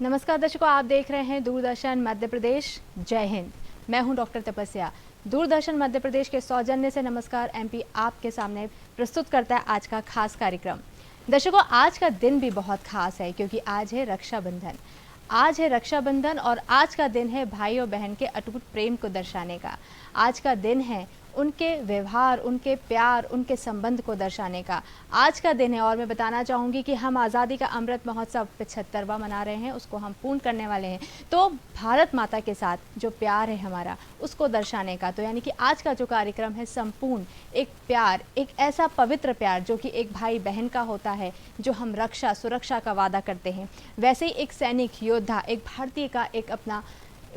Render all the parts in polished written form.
नमस्कार दर्शकों, आप देख रहे हैं दूरदर्शन मध्य प्रदेश। जय हिंद। मैं हूं डॉक्टर तपस्या। दूरदर्शन मध्य प्रदेश के सौजन्य से नमस्कार एमपी आपके सामने प्रस्तुत करता है आज का खास कार्यक्रम। दर्शकों, आज का दिन भी बहुत खास है क्योंकि आज है रक्षाबंधन। आज है रक्षाबंधन और आज का दिन है भाई और बहन के अटूट प्रेम को दर्शाने का। आज का दिन है उनके व्यवहार, उनके प्यार, उनके संबंध को दर्शाने का। आज का दिन है और मैं बताना चाहूँगी कि हम आज़ादी का अमृत महोत्सव 75वां मना रहे हैं, उसको हम पूर्ण करने वाले हैं। तो भारत माता के साथ जो प्यार है हमारा, उसको दर्शाने का। तो यानी कि आज का जो कार्यक्रम है संपूर्ण एक प्यार, एक ऐसा पवित्र प्यार जो कि एक भाई बहन का होता है, जो हम रक्षा सुरक्षा का वादा करते हैं। वैसे ही एक सैनिक योद्धा, एक भारतीय का एक अपना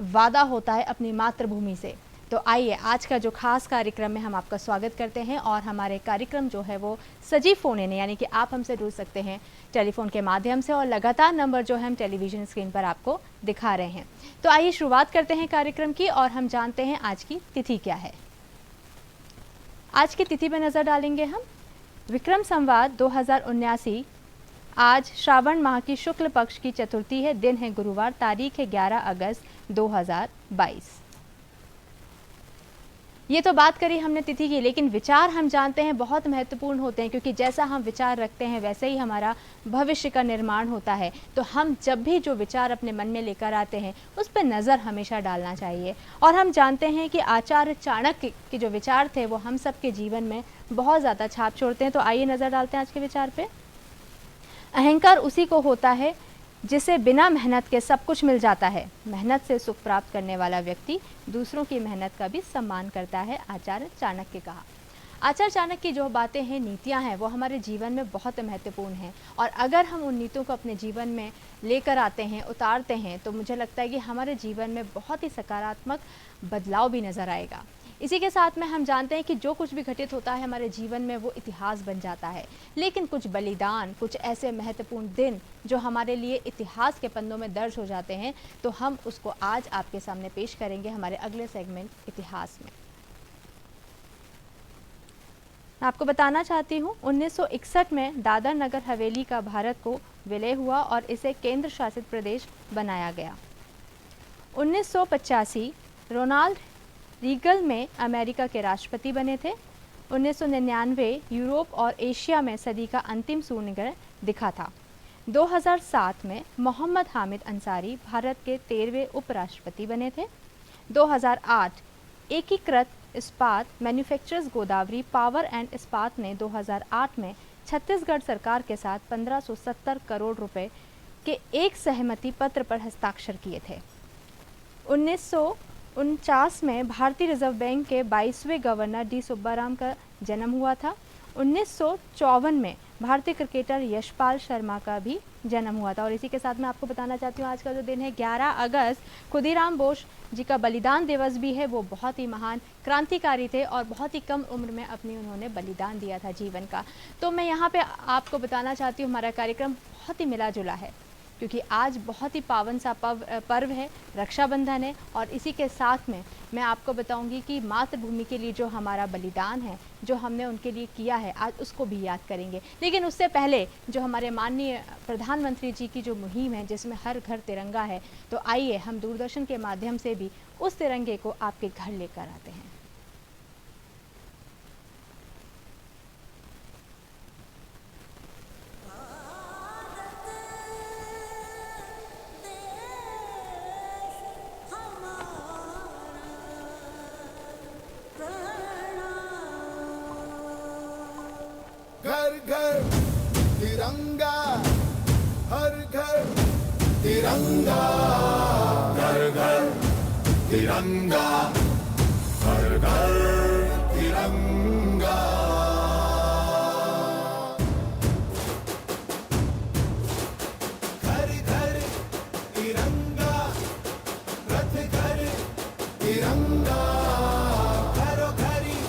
वादा होता है अपनी मातृभूमि से। तो आइए आज का जो खास कार्यक्रम में हम आपका स्वागत करते हैं और हमारे कार्यक्रम जो है वो सजीव फ़ोन इन, यानी कि आप हमसे जुड़ सकते हैं टेलीफोन के माध्यम से और लगातार नंबर जो है हम टेलीविज़न स्क्रीन पर आपको दिखा रहे हैं। तो आइए शुरुआत करते हैं कार्यक्रम की और हम जानते हैं आज की तिथि क्या है। आज की तिथि पर नज़र डालेंगे हम। विक्रम संवत 2079। आज श्रावण माह की शुक्ल पक्ष की चतुर्थी है। दिन है गुरुवार। तारीख है 11 अगस्त 2022। ये तो बात करी हमने तिथि की, लेकिन विचार हम जानते हैं बहुत महत्वपूर्ण होते हैं क्योंकि जैसा हम विचार रखते हैं वैसे ही हमारा भविष्य का निर्माण होता है। तो हम जब भी जो विचार अपने मन में लेकर आते हैं उस पर नज़र हमेशा डालना चाहिए। और हम जानते हैं कि आचार्य चाणक्य के जो विचार थे वो हम सबके जीवन में बहुत ज़्यादा छाप छोड़ते हैं। तो आइए नज़र डालते हैं आज के विचार पे। अहंकार उसी को होता है जिसे बिना मेहनत के सब कुछ मिल जाता है। मेहनत से सुख प्राप्त करने वाला व्यक्ति दूसरों की मेहनत का भी सम्मान करता है, आचार्य चाणक्य कहा। आचार्य चाणक्य की जो बातें हैं, नीतियां हैं, वो हमारे जीवन में बहुत महत्वपूर्ण हैं और अगर हम उन नीतियों को अपने जीवन में लेकर आते हैं, उतारते हैं, तो मुझे लगता है कि हमारे जीवन में बहुत ही सकारात्मक बदलाव भी नज़र आएगा। इसी के साथ में हम जानते हैं कि जो कुछ भी घटित होता है हमारे जीवन में वो इतिहास बन जाता है, लेकिन कुछ बलिदान, कुछ ऐसे महत्वपूर्ण दिन जो हमारे लिए इतिहास के पन्नों में दर्ज हो जाते हैं, तो हम उसको आज आपके सामने पेश करेंगे हमारे अगले सेगमेंट इतिहास में। मैं आपको बताना चाहती हूँ 1961 में दादर नगर हवेली का भारत को विलय हुआ और इसे केंद्र शासित प्रदेश बनाया गया। 1985 रोनाल्ड रीगल में अमेरिका के राष्ट्रपति बने थे। 1999 यूरोप और एशिया में सदी का अंतिम सूर्य दिखा था। 2007 में मोहम्मद हामिद अंसारी भारत के 13वें उपराष्ट्रपति बने थे। 2008 एकीकृत इस्पात मैन्युफैक्चरर्स गोदावरी पावर एंड इस्पात ने 2008 में छत्तीसगढ़ सरकार के साथ 1570 करोड़ रुपए के एक सहमति पत्र पर हस्ताक्षर किए थे। 1949 में भारतीय रिजर्व बैंक के 22वें गवर्नर डी सुब्बाराम का जन्म हुआ था। 1954 में भारतीय क्रिकेटर यशपाल शर्मा का भी जन्म हुआ था। और इसी के साथ मैं आपको बताना चाहती हूँ आज का जो दिन है 11 अगस्त खुदीराम बोस जी का बलिदान दिवस भी है। वो बहुत ही महान क्रांतिकारी थे और बहुत ही कम उम्र में उन्होंने बलिदान दिया था जीवन का। तो मैं यहाँ पे आपको बताना चाहती हूँ हमारा कार्यक्रम बहुत ही मिला जुला है क्योंकि आज बहुत ही पावन सा पर्व है, रक्षाबंधन है। और इसी के साथ में मैं आपको बताऊंगी कि मातृभूमि के लिए जो हमारा बलिदान है, जो हमने उनके लिए किया है, आज उसको भी याद करेंगे। लेकिन उससे पहले जो हमारे माननीय प्रधानमंत्री जी की जो मुहिम है जिसमें हर घर तिरंगा है, तो आइए हम दूरदर्शन के माध्यम से भी उस तिरंगे को आपके घर लेकर आते हैं। घर घर तिरंगा, हर घर तिरंगा, घर घर तिरंगा, हर घर तिरंगा। घर घर तिरंगा, रथ घर तिरंगा, घरो घरी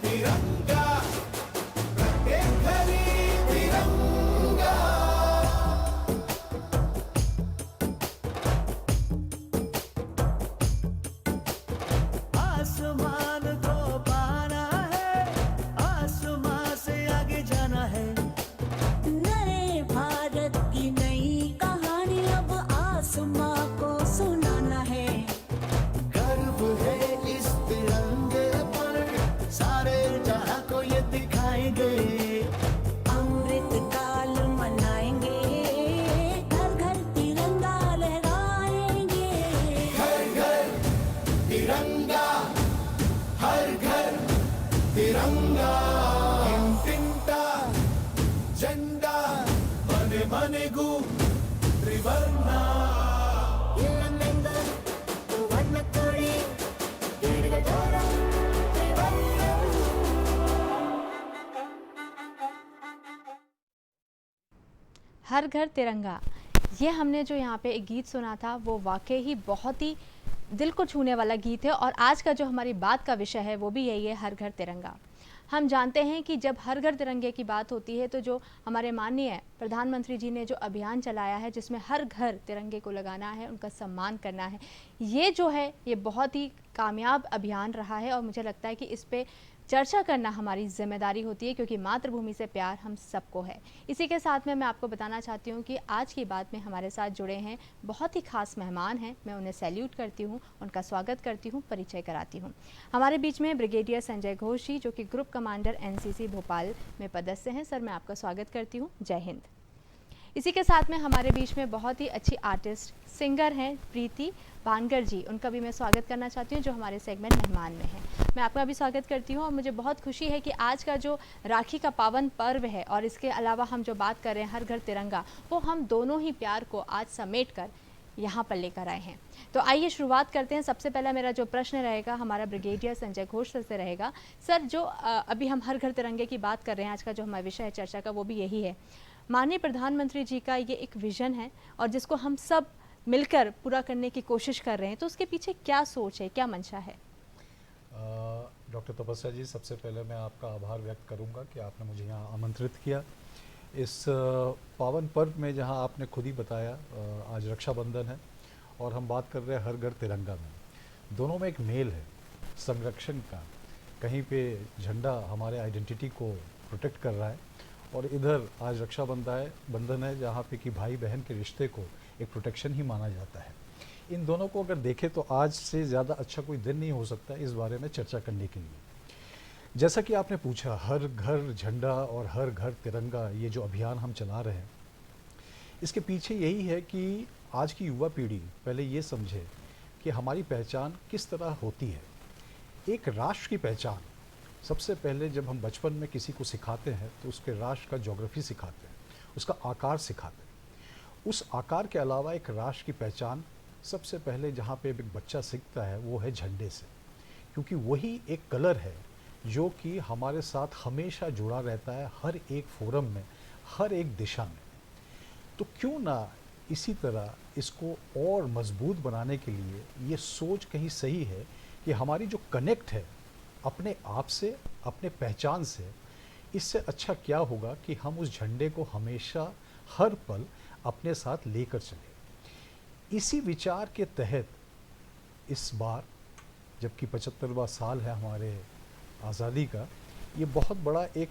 तिरंगा, प्रत्येक घरी तिरंगा। बनाएंगे, अमृत काल मनाएंगे, घर घर तिरंगा लहराएंगे। घर घर तिरंगा, हर घर तिरंगा, इंटिंटा झंडा मने मनेगू त्रिवर्ణ ఇల్లమెందు వర్ణ కొడి తిరగదోరం త్రివర్ణం. हर घर तिरंगा, ये हमने जो यहाँ पे एक गीत सुना था वो वाकई ही बहुत ही दिल को छूने वाला गीत है। और आज का जो हमारी बात का विषय है वो भी यही है, हर घर तिरंगा। हम जानते हैं कि जब हर घर तिरंगे की बात होती है तो जो हमारे माननीय प्रधानमंत्री जी ने जो अभियान चलाया है जिसमें हर घर तिरंगे को लगाना है, उनका सम्मान करना है, ये जो है ये बहुत ही कामयाब अभियान रहा है। और मुझे लगता है कि इस पे चर्चा करना हमारी जिम्मेदारी होती है, क्योंकि मातृभूमि से प्यार हम सबको है। इसी के साथ में मैं आपको बताना चाहती हूँ कि आज की बात में हमारे साथ जुड़े हैं बहुत ही खास मेहमान हैं। मैं उन्हें सैल्यूट करती हूँ, उनका स्वागत करती हूँ, परिचय कराती हूँ। हमारे बीच में ब्रिगेडियर संजय घोष जी, जो कि ग्रुप कमांडर एनसीसी भोपाल में पदस्थ हैं। सर, मैं आपका स्वागत करती हूँ। जय हिंद। इसी के साथ में हमारे बीच में बहुत ही अच्छी आर्टिस्ट सिंगर हैं प्रीति बानगर जी, उनका भी मैं स्वागत करना चाहती हूँ, जो हमारे सेगमेंट मेहमान में हैं। मैं आपका भी स्वागत करती हूँ और मुझे बहुत खुशी है कि आज का जो राखी का पावन पर्व है और इसके अलावा हम जो बात कर रहे हैं हर घर तिरंगा, वो हम दोनों ही प्यार को आज समेट कर यहाँ पर लेकर आए हैं। तो आइए शुरुआत करते हैं। सबसे पहला मेरा जो प्रश्न रहेगा हमारा ब्रिगेडियर संजय घोष सर से रहेगा। सर, जो अभी हम हर घर तिरंगे की बात कर रहे हैं, आज का जो हमारा विषय है चर्चा का वो भी यही है। माननीय प्रधानमंत्री जी का ये एक विजन है और जिसको हम सब मिलकर पूरा करने की कोशिश कर रहे हैं, तो उसके पीछे क्या सोच है, क्या मंशा है? डॉक्टर तपस्या जी, सबसे पहले मैं आपका आभार व्यक्त करूंगा कि आपने मुझे यहाँ आमंत्रित किया इस पावन पर्व में, जहाँ आपने खुद ही बताया आज रक्षाबंधन है और हम बात कर रहे हैं हर घर तिरंगा में। दोनों में एक मेल है संरक्षण का। कहीं पे झंडा हमारे आइडेंटिटी को प्रोटेक्ट कर रहा है और इधर आज बंधन है जहाँ पे कि भाई बहन के रिश्ते को एक प्रोटेक्शन ही माना जाता है। इन दोनों को अगर देखें तो आज से ज़्यादा अच्छा कोई दिन नहीं हो सकता इस बारे में चर्चा करने के लिए। जैसा कि आपने पूछा, हर घर झंडा और हर घर तिरंगा, ये जो अभियान हम चला रहे हैं, इसके पीछे यही है कि आज की युवा पीढ़ी पहले ये समझे कि हमारी पहचान किस तरह होती है। एक राष्ट्र की पहचान सबसे पहले जब हम बचपन में किसी को सिखाते हैं तो उसके राष्ट्र का ज्योग्राफी सिखाते हैं, उसका आकार सिखाते हैं। उस आकार के अलावा एक राष्ट्र की पहचान सबसे पहले जहाँ पे एक बच्चा सीखता है वो है झंडे से, क्योंकि वही एक कलर है जो कि हमारे साथ हमेशा जुड़ा रहता है हर एक फोरम में, हर एक दिशा में। तो क्यों ना इसी तरह इसको और मजबूत बनाने के लिए ये सोच कहीं सही है कि हमारी जो कनेक्ट है अपने आप से, अपने पहचान से, इससे अच्छा क्या होगा कि हम उस झंडे को हमेशा हर पल अपने साथ लेकर चलें। इसी विचार के तहत इस बार, जबकि 75वां साल है हमारे आज़ादी का, ये बहुत बड़ा एक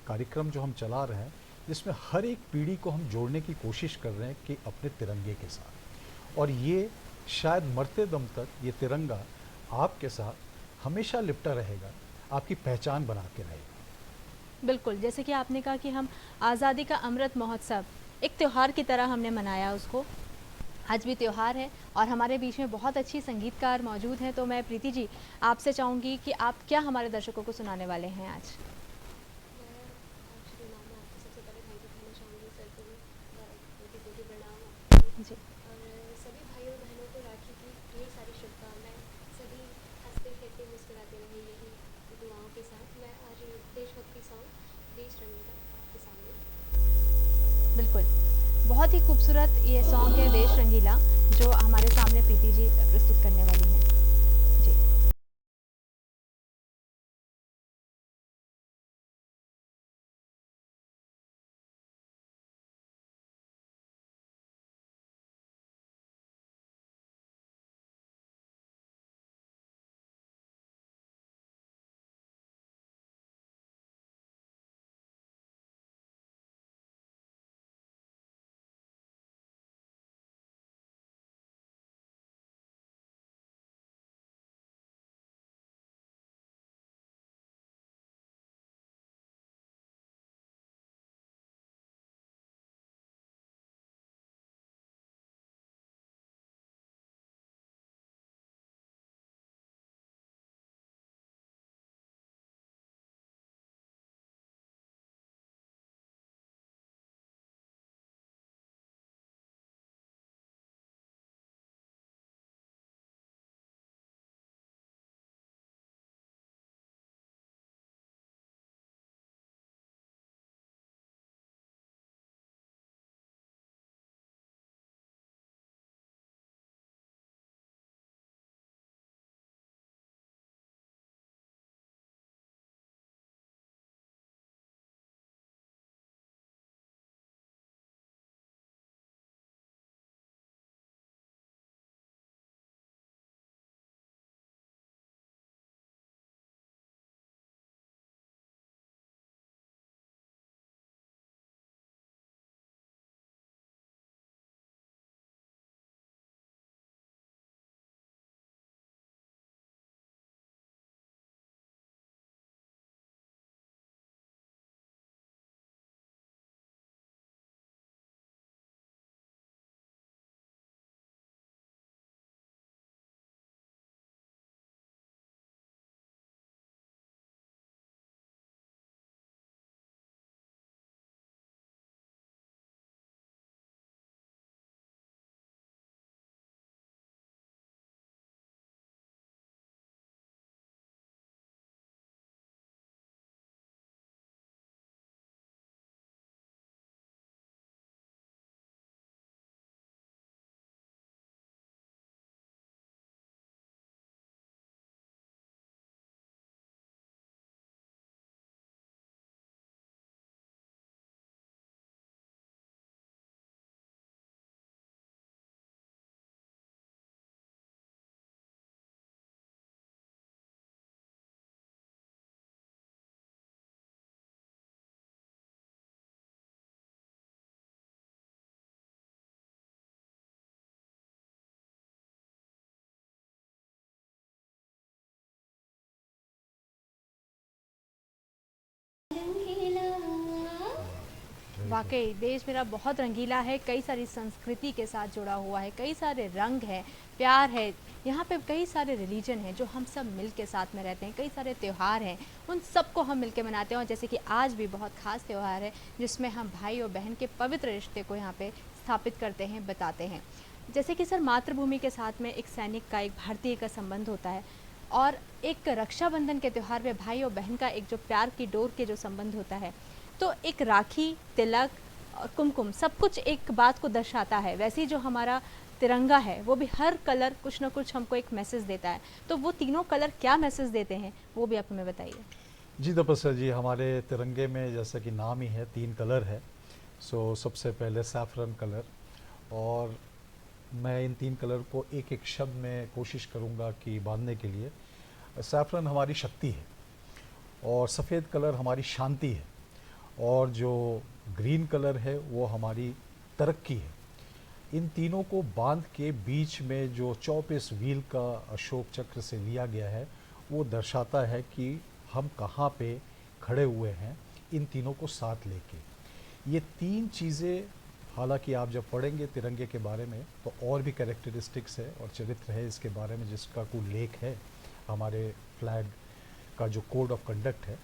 कार्यक्रम जो हम चला रहे हैं, जिसमें हर एक पीढ़ी को हम जोड़ने की कोशिश कर रहे हैं कि अपने तिरंगे के साथ। और ये शायद मरते दम तक ये तिरंगा आपके साथ हमेशा लिपटा रहेगा, आपकी पहचान बना के रहेगा। बिल्कुल, जैसे कि आपने कहा कि हम आज़ादी का अमृत महोत्सव एक त्यौहार की तरह हमने मनाया उसको, आज भी त्यौहार है और हमारे बीच में बहुत अच्छी संगीतकार मौजूद हैं। तो मैं प्रीति जी आपसे चाहूँगी कि आप क्या हमारे दर्शकों को सुनाने वाले हैं आज? सबसे पहले थैंक यू कहना चाहूँगी सर को भी और कोटि प्रणाम आपको जी। और सभी भाइयों बहनों को राखी की ढेर सारी शुभकामनाएं। सभी हंसते खेलते मुस्कुराते रहे, यही दुआओं के साथ मैं आज देशभक्ति सॉन्ग देश रंगीला आपके सामने। बिल्कुल, बहुत ही खूबसूरत ये सॉन्ग है देश रंगीला, जो हमारे सामने प्रीति जी प्रस्तुत करने वाली हैं। वाकई देश मेरा बहुत रंगीला है, कई सारी संस्कृति के साथ जुड़ा हुआ है, कई सारे रंग हैं, प्यार है। यहाँ पे कई सारे रिलीजन हैं जो हम सब मिल के साथ में रहते हैं, कई सारे त्यौहार हैं, उन सबको हम मिल के मनाते हैं। और जैसे कि आज भी बहुत ख़ास त्यौहार है जिसमें हम भाई और बहन के पवित्र रिश्ते को यहाँ पे स्थापित करते हैं, बताते हैं। जैसे कि सर, मातृभूमि के साथ में एक सैनिक का, एक भारतीय का संबंध होता है, और एक रक्षाबंधन के त्यौहार में भाई और बहन का एक जो प्यार की डोर के जो संबंध होता है, तो एक राखी, तिलक और कुमकुम सब कुछ एक बात को दर्शाता है। वैसे ही जो हमारा तिरंगा है वो भी हर कलर कुछ ना कुछ हमको एक मैसेज देता है। तो वो तीनों कलर क्या मैसेज देते हैं वो भी आप हमें बताइए। जी तपस्या जी, हमारे तिरंगे में जैसा कि नाम ही है 3 कलर है। सो सबसे पहले सैफरन कलर, और मैं इन 3 कलर को एक एक शब्द में कोशिश करूंगा कि बांधने के लिए। सैफरन हमारी शक्ति है, और सफ़ेद कलर हमारी शांति है, और जो ग्रीन कलर है वो हमारी तरक्की है। इन तीनों को बांध के बीच में जो 24 व्हील का अशोक चक्र से लिया गया है वो दर्शाता है कि हम कहाँ पे खड़े हुए हैं इन तीनों को साथ लेके। ये 3 चीज़ें, हालांकि आप जब पढ़ेंगे तिरंगे के बारे में तो और भी कैरेक्टरिस्टिक्स है और चरित्र है इसके बारे में, जिसका कोई उल्लेख है हमारे फ्लैग का जो कोड ऑफ कंडक्ट है,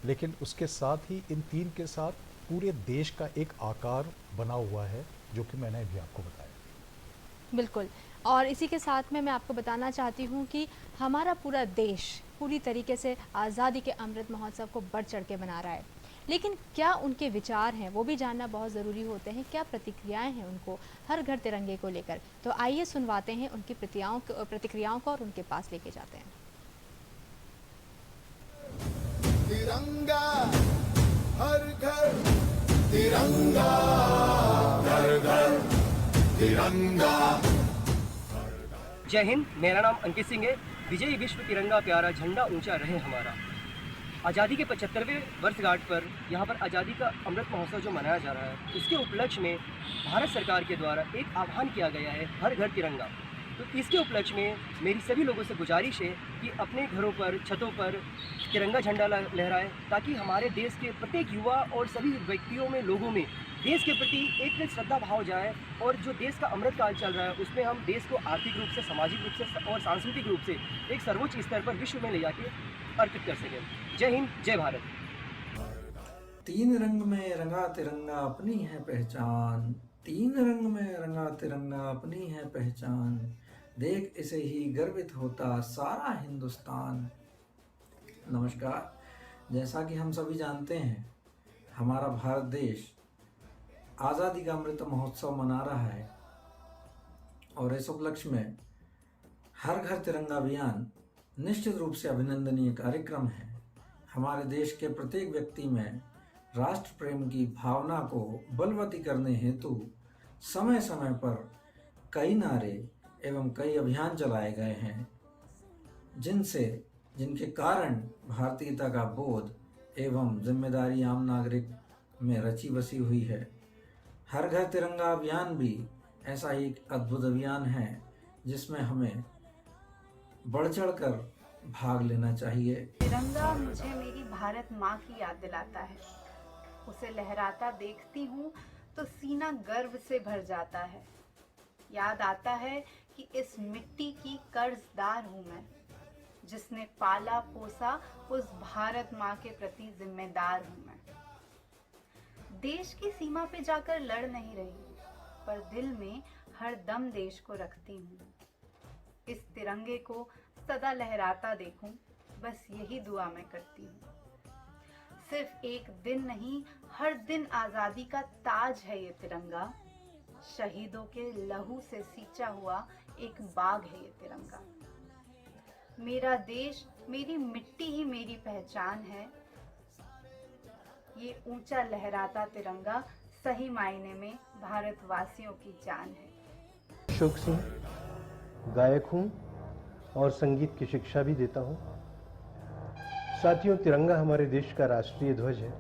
लेकिन उसके साथ ही इन 3 के साथ पूरे देश का एक आकार बना हुआ है, जो कि मैंने भी आपको बताया। बिल्कुल। और इसी के साथ में मैं आपको बताना चाहती हूँ कि हमारा पूरा देश पूरी तरीके से आज़ादी के अमृत महोत्सव को बढ़ चढ़ के मना रहा है, लेकिन क्या उनके विचार हैं वो भी जानना बहुत ज़रूरी होते हैं, क्या प्रतिक्रियाएं हैं उनको हर घर तिरंगे को लेकर। तो आइए सुनवाते हैं उनकी प्रतिक्रियाओं को और उनके पास लेके जाते हैं। तिरंगा हर घर, तिरंगा घर घर, तिरंगा। जय हिंद। मेरा नाम अंकित सिंह है। विजयी विश्व तिरंगा प्यारा, झंडा ऊंचा रहे हमारा। आज़ादी के 75वें वर्षगांठ पर यहाँ पर आज़ादी का अमृत महोत्सव जो मनाया जा रहा है, उसके उपलक्ष्य में भारत सरकार के द्वारा एक आह्वान किया गया है, हर घर तिरंगा। तो इसके उपलक्ष्य में मेरी सभी लोगों से गुजारिश है कि अपने घरों पर, छतों पर तिरंगा झंडा लहराएं, ताकि हमारे देश के प्रत्येक युवा और सभी व्यक्तियों में, लोगों में देश के प्रति एक श्रद्धा भाव जाए, और जो देश का अमृत काल चल रहा है उसमें हम देश को आर्थिक रूप से, सामाजिक रूप से और सांस्कृतिक रूप से एक सर्वोच्च स्तर पर विश्व में ले जाके अर्पित कर सकें। जय हिंद, जय भारत। 3 रंग में रंगा तिरंगा अपनी है पहचान, 3 रंग में रंगा तिरंगा अपनी है पहचान, देख इसे ही गर्वित होता सारा हिंदुस्तान। नमस्कार। जैसा कि हम सभी जानते हैं, हमारा भारत देश आज़ादी का अमृत महोत्सव मना रहा है, और इस उपलक्ष्य में हर घर तिरंगा अभियान निश्चित रूप से अभिनंदनीय कार्यक्रम है। हमारे देश के प्रत्येक व्यक्ति में राष्ट्र प्रेम की भावना को बलवती करने हेतु समय समय पर कई नारे एवं कई अभियान चलाए गए हैं, जिनके कारण भारतीयता का बोध एवं जिम्मेदारी आम नागरिक में रची बसी हुई है। हर घर तिरंगा अभियान भी ऐसा ही एक अद्भुत अभियान है जिसमें हमें बढ़ चढ़ कर भाग लेना चाहिए। तिरंगा मुझे मेरी भारत माँ की याद दिलाता है। उसे लहराता देखती हूँ तो सीना गर्व से भर जाता है। याद आता है कि इस मिट्टी की कर्जदार हूँ मैं, जिसने पाला पोसा उस भारत माँ के प्रति जिम्मेदार हूँ मैं। देश की सीमा पे जाकर लड़ नहीं रही, पर दिल में हर दम देश को रखती हूँ। इस तिरंगे को सदा लहराता देखूं, बस यही दुआ मैं करती हूँ। सिर्फ एक दिन नहीं, हर दिन आज़ादी का ताज है ये तिरंगा। शहीदों के लहू से सींचा हुआ एक बाग है ये तिरंगा। मेरा देश, मेरी मिट्टी ही मेरी पहचान है। ये ऊंचा लहराता तिरंगा सही मायने में भारतवासियों की जान है। अशोक सिंह, गायक हूँ और संगीत की शिक्षा भी देता हूँ। साथियों, तिरंगा हमारे देश का राष्ट्रीय ध्वज है।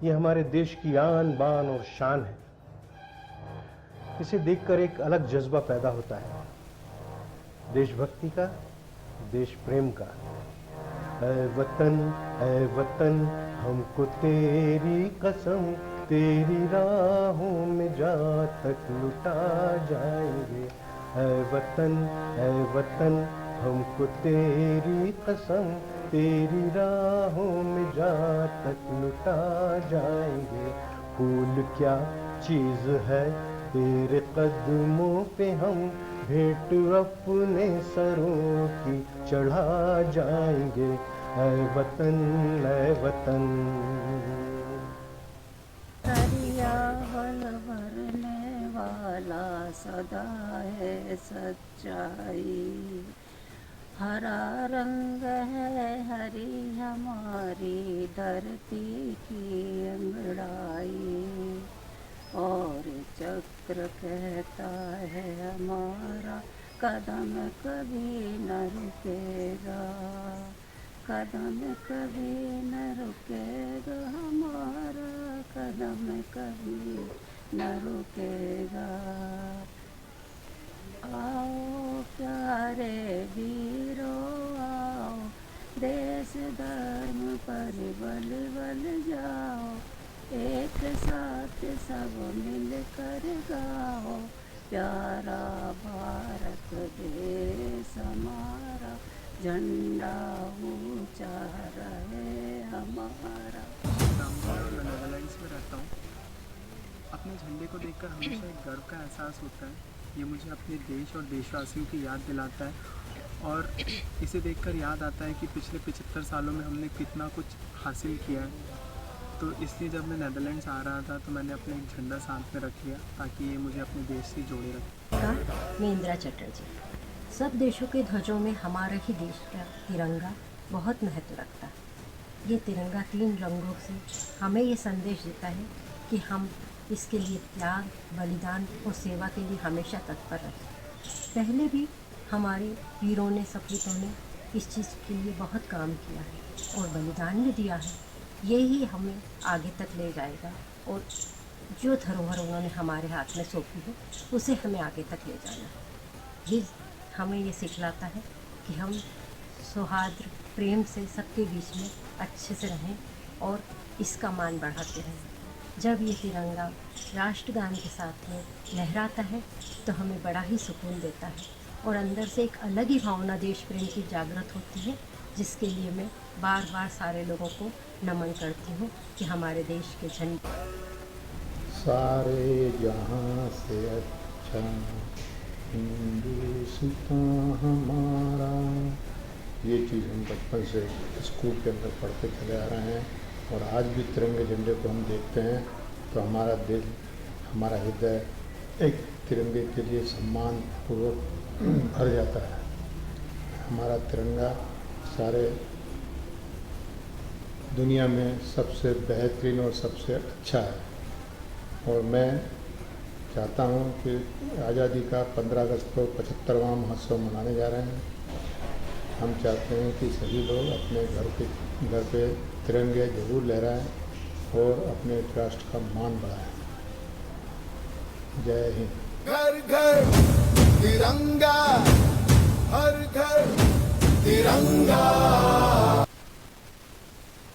ये हमारे देश की आन बान और शान है। इसे देखकर एक अलग जज्बा पैदा होता है, देशभक्ति का, देश प्रेम का। ऐ वतन हमको तेरी कसम, तेरी राहों में जा तक लुटा जाएंगे। ऐ वतन हमको तेरी कसम, तेरी राहों में जा तक लुटा जाएंगे। फूल क्या चीज़ है तेरे कदमों पे हम भेंट अपने सरों की चढ़ा जाएंगे। ऐ वतन ऐ वतन। दरिया बल भरने वाला सदा है सच्चाई, हरा रंग है हरी हमारी धरती की अंगड़ाई, और चक्र कहता है हमारा कदम कभी न रुकेगा, कदम कभी न रुकेगा, हमारा कदम कभी न रुकेगा। आओ प्यारे वीरों आओ, देश धर्म पर बल बल जाओ, एक साथ सब मिल कर गाओ, प्यारा भारत देश हमारा, झंडा ऊंचा रहे हमारा। मैं नेदरलैंड्स में रहता हूँ। अपने झंडे को देखकर हमेशा एक गर्व का एहसास होता है। ये मुझे अपने देश और देशवासियों की याद दिलाता है, और इसे देखकर याद आता है कि पिछले 75 सालों में हमने कितना कुछ हासिल किया है। तो इसलिए जब मैं नेदरलैंड्स आ रहा था तो मैंने अपना एक झंडा साथ में रख लिया ताकि ये मुझे अपने देश से जोड़े रखे। मैं इंदिरा चटर्जी। सब देशों के ध्वजों में हमारा ही देश का तिरंगा बहुत महत्व रखता है। ये तिरंगा 3 रंगों से हमें ये संदेश देता है कि हम इसके लिए त्याग, बलिदान और सेवा के लिए हमेशा तत्पर रहें। पहले भी हमारे वीरों ने, सपूतों ने इस चीज़ के लिए बहुत काम किया है और बलिदान भी दिया है। यही हमें आगे तक ले जाएगा, और जो धरोहर उन्होंने हमारे हाथ में सौंपी है उसे हमें आगे तक ले जाना है। ये हमें ये सिखलाता है कि हम सौहार्द प्रेम से सबके बीच में अच्छे से रहें और इसका मान बढ़ाते रहें। जब ये तिरंगा राष्ट्रगान के साथ में लहराता है तो हमें बड़ा ही सुकून देता है, और अंदर से एक अलग ही भावना देश प्रेम की जागृत होती है, जिसके लिए मैं बार बार सारे लोगों को नमन करती हूँ कि हमारे देश के झंडे। सारे जहाँ से अच्छा हिंदुस्तान हमारा, ये चीज़ हम बचपन से स्कूल के अंदर पढ़ते चले आ रहे हैं, और आज भी तिरंगे झंडे को हम देखते हैं तो हमारा दिल, हमारा हृदय एक तिरंगे के लिए सम्मान पूर्वक भर जाता है। हमारा तिरंगा सारे दुनिया में सबसे बेहतरीन और सबसे अच्छा है, और मैं चाहता हूँ कि आज़ादी का 15 अगस्त को 75वां महोत्सव मनाने जा रहे हैं। हम चाहते हैं कि सभी लोग अपने घर पे तिरंगे जरूर लहराएं और अपने राष्ट्र का मान बढ़ाएं। जय हिंद। घर घर तिरंगा, हर घर तिरंगा।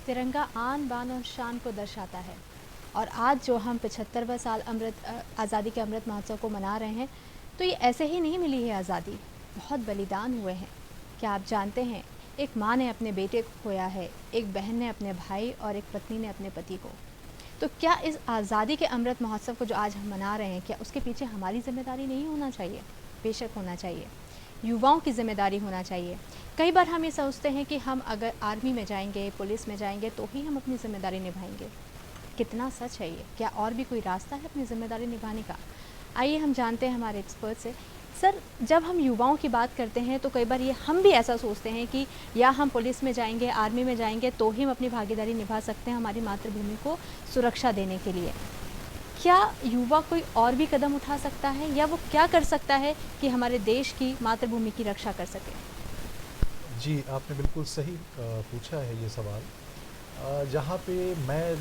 तिरंगा आन बान और शान को दर्शाता है, और आज जो हम 75वां साल आज़ादी के अमृत महोत्सव को मना रहे हैं, तो ये ऐसे ही नहीं मिली है आज़ादी, बहुत बलिदान हुए हैं। क्या आप जानते हैं, एक माँ ने अपने बेटे को खोया है, एक बहन ने अपने भाई और एक पत्नी ने अपने पति को। तो क्या इस आज़ादी के अमृत महोत्सव को जो आज हम मना रहे हैं, क्या उसके पीछे हमारी जिम्मेदारी नहीं होना चाहिए? बेशक होना चाहिए, युवाओं की जिम्मेदारी होना चाहिए। कई बार हम ये सोचते हैं कि हम अगर आर्मी में जाएंगे, पुलिस में जाएंगे तो ही हम अपनी जिम्मेदारी निभाएंगे। कितना सच है ये? क्या और भी कोई रास्ता है अपनी जिम्मेदारी निभाने का? आइए हम जानते हैं हमारे एक्सपर्ट से। सर, जब हम युवाओं की बात करते हैं तो कई बार ये हम भी ऐसा सोचते हैं कि या हम पुलिस में जाएंगे, आर्मी में जाएंगे तो ही हम अपनी भागीदारी निभा सकते हैं हमारी मातृभूमि को सुरक्षा देने के लिए। क्या युवा कोई और भी कदम उठा सकता है, या वो क्या कर सकता है कि हमारे देश की मातृभूमि की रक्षा कर सके? जी, आपने बिल्कुल सही पूछा है ये सवाल। जहाँ पे मैं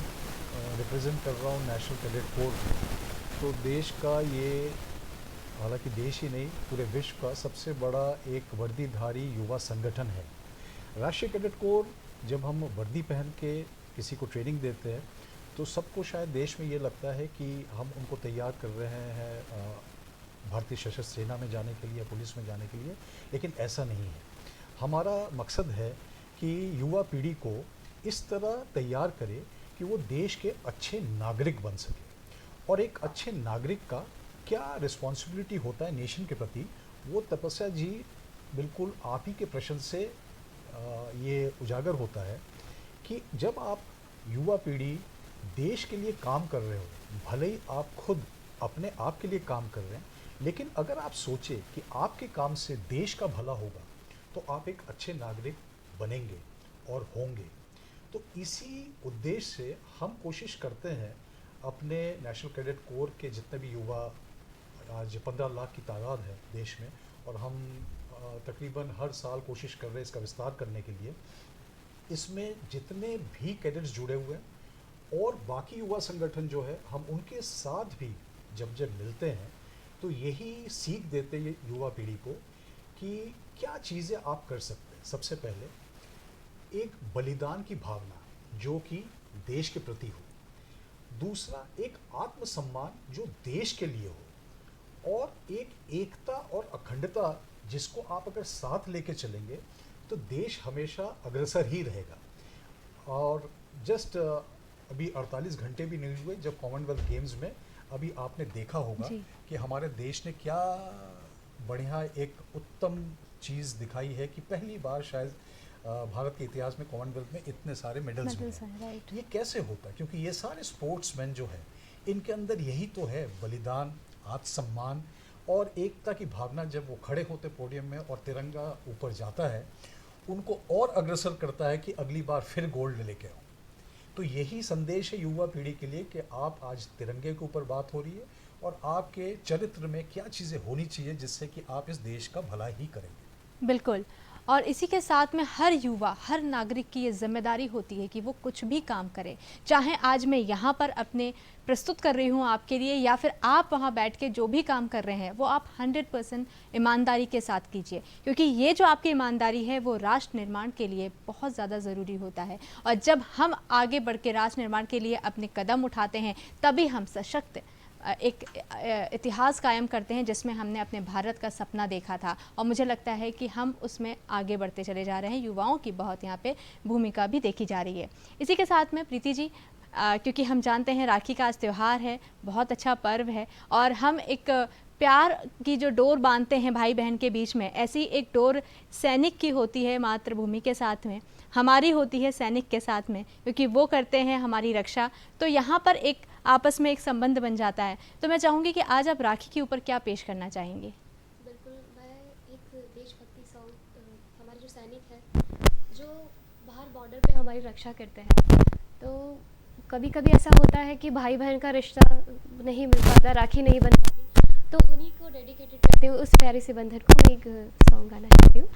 रिप्रेजेंट कर रहा हूँ नेशनल कैडेट कोर, तो देश का ये, हालांकि देश ही नहीं पूरे विश्व का सबसे बड़ा एक वर्दीधारी युवा संगठन है। राष्ट्रीय कैडेट कोर, जब हम वर्दी पहन के किसी को ट्रेनिंग देते हैं तो सबको शायद देश में ये लगता है कि हम उनको तैयार कर रहे हैं भारतीय सशस्त्र सेना में जाने के लिए, पुलिस में जाने के लिए, लेकिन ऐसा नहीं है। हमारा मकसद है कि युवा पीढ़ी को इस तरह तैयार करे कि वो देश के अच्छे नागरिक बन सके। और एक अच्छे नागरिक का क्या रिस्पॉन्सिबिलिटी होता है नेशन के प्रति, वो तपस्या जी बिल्कुल आप ही के प्रश्न से ये उजागर होता है कि जब आप युवा पीढ़ी देश के लिए काम कर रहे हो, भले ही आप खुद अपने आप के लिए काम कर रहे हैं, लेकिन अगर आप सोचें कि आपके काम से देश का भला होगा तो आप एक अच्छे नागरिक बनेंगे और होंगे। तो इसी उद्देश्य से हम कोशिश करते हैं अपने नेशनल कैडेट कोर के जितने भी युवा, आज 15 लाख की तादाद है देश में, और हम तकरीबन हर साल कोशिश कर रहे हैं इसका विस्तार करने के लिए। इसमें जितने भी कैडेट्स जुड़े हुए हैं और बाकी युवा संगठन जो है, हम उनके साथ भी जब मिलते हैं तो यही सीख देते हैं युवा पीढ़ी को कि क्या चीज़ें आप कर सकते हैं। सबसे पहले एक बलिदान की भावना जो कि देश के प्रति हो, दूसरा एक आत्मसम्मान जो देश के लिए हो, और एक एकता और अखंडता जिसको आप अगर साथ लेके चलेंगे तो देश हमेशा अग्रसर ही रहेगा। और जस्ट अभी 48 घंटे भी नहीं हुए जब कॉमनवेल्थ गेम्स में अभी आपने देखा होगा कि हमारे देश ने क्या बढ़िया एक उत्तम चीज़ दिखाई है कि पहली बार शायद भारत के इतिहास में कॉमनवेल्थ में इतने सारे मेडल्स मिले। ये कैसे होता है? क्योंकि ये सारे स्पोर्ट्समैन जो है इनके अंदर यही तो है, बलिदान, आत्मसम्मान और एकता की भावना। जब वो खड़े होते पोडियम में और तिरंगा ऊपर जाता है, उनको और अग्रसर करता है कि अगली बार फिर गोल्ड लेके आओ। तो यही संदेश है युवा पीढ़ी के लिए कि आप आज तिरंगे के ऊपर बात हो रही है और आपके चरित्र में क्या चीज़ें होनी चाहिए जिससे कि आप इस देश का भला ही करेंगे। बिल्कुल। और इसी के साथ में हर युवा, हर नागरिक की ये जिम्मेदारी होती है कि वो कुछ भी काम करे, चाहे आज मैं यहाँ पर अपने प्रस्तुत कर रही हूँ आपके लिए, या फिर आप वहाँ बैठ के जो भी काम कर रहे हैं वो आप 100% ईमानदारी के साथ कीजिए, क्योंकि ये जो आपकी ईमानदारी है वो राष्ट्र निर्माण के लिए बहुत ज़्यादा ज़रूरी होता है। और जब हम आगे बढ़ के राष्ट्र निर्माण के लिए अपने कदम उठाते हैं तभी हम सशक्त एक इतिहास कायम करते हैं जिसमें हमने अपने भारत का सपना देखा था। और मुझे लगता है कि हम उसमें आगे बढ़ते चले जा रहे हैं। युवाओं की बहुत यहाँ पे भूमिका भी देखी जा रही है। इसी के साथ में प्रीति जी, क्योंकि हम जानते हैं राखी का आज त्यौहार है, बहुत अच्छा पर्व है, और हम एक प्यार की जो डोर बांधते हैं भाई बहन के बीच में, ऐसी एक डोर सैनिक की होती है मातृभूमि के साथ में, हमारी होती है सैनिक के साथ में, क्योंकि वो करते हैं हमारी रक्षा। तो यहाँ पर एक आपस में एक संबंध बन जाता है। तो मैं चाहूँगी कि आज आप राखी के ऊपर क्या पेश करना चाहेंगे? बिल्कुल, मैं एक देशभक्ति सॉन्ग, हमारे जो सैनिक हैं जो बाहर बॉर्डर पे हमारी रक्षा करते हैं, तो कभी कभी ऐसा होता है कि भाई बहन का रिश्ता नहीं मिल पाता, राखी नहीं बन पाती, तो उन्हीं को डेडिकेटेड करते हुए उस प्यारे से बंधन को मैं एक सॉन्ग गाना चाहती हूँ।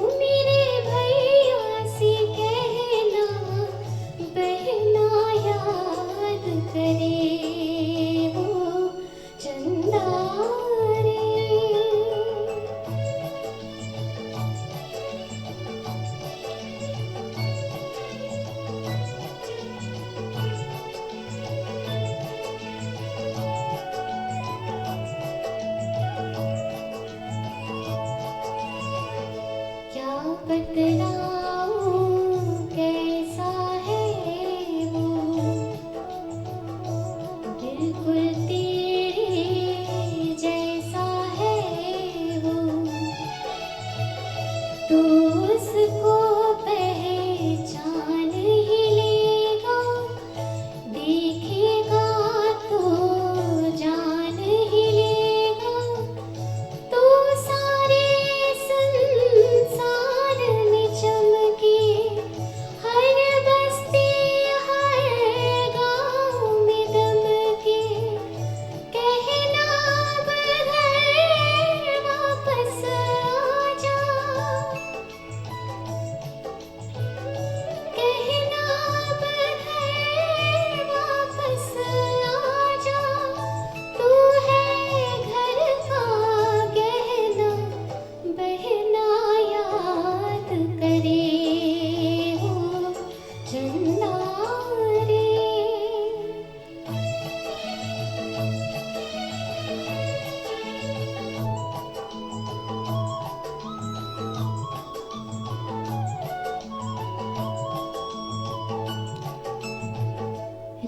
मेरे भैया बतलाऊं कैसा है वो, बिल्कुल तेरे जैसा है वो, तो उसको पहचान ही लेगा, देखेगा तो जान ही लेगा, तो सारे संसार में चमके, हर बस्ती हर गाँव में दमके, कहना अब घर वापस आजा, कहना अब घर वापस आजा, तू है घर का गहना, बहना याद करे हो चंदा रे।